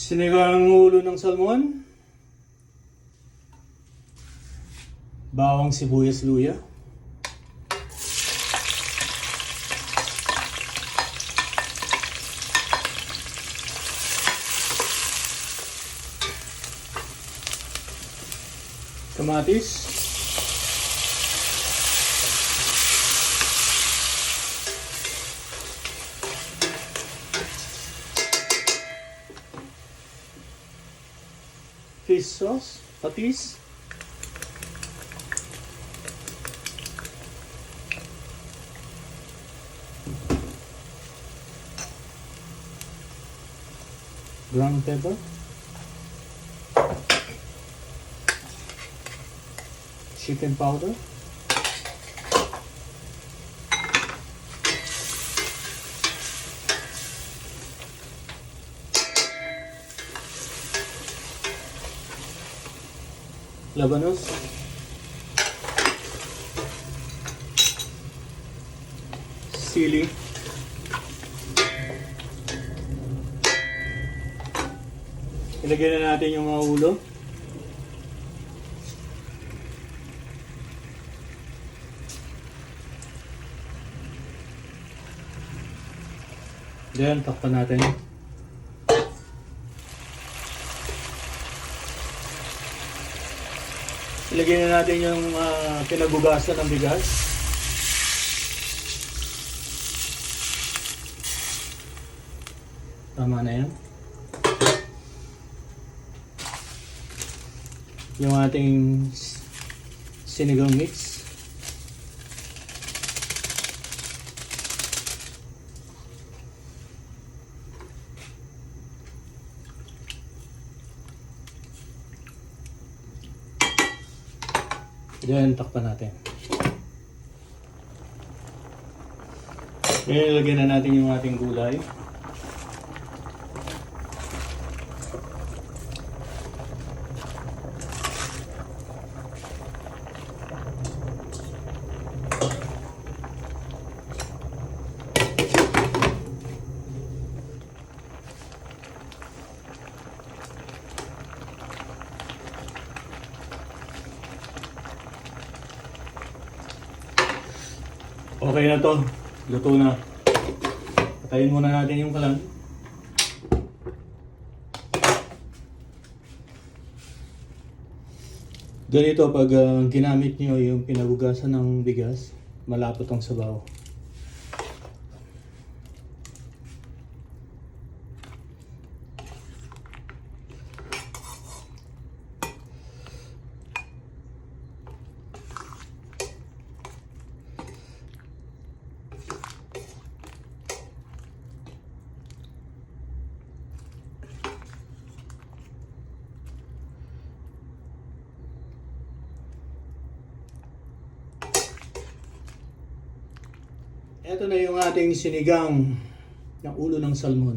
Sinigang ulo ng salmon, bawang sibuyas luya, kamatis, fish sauce, patis, ground pepper, chicken powder, labanos, sili, ilagay na natin yung mga ulo. Then, takpan natin. Ilagay na natin yung pinagugasan ng bigas. Tama na yan. Yung ating sinigang mix. Diyan, takpan natin. Ngayon, ilagay na natin yung ating gulay. Okay na to. Luto na. Patayin muna natin yung kalan. Ganito pag ginamit nyo yung pinagugasan ng bigas, malapot ang sabaw. Ito na yung ating sinigang ng ulo ng salmon.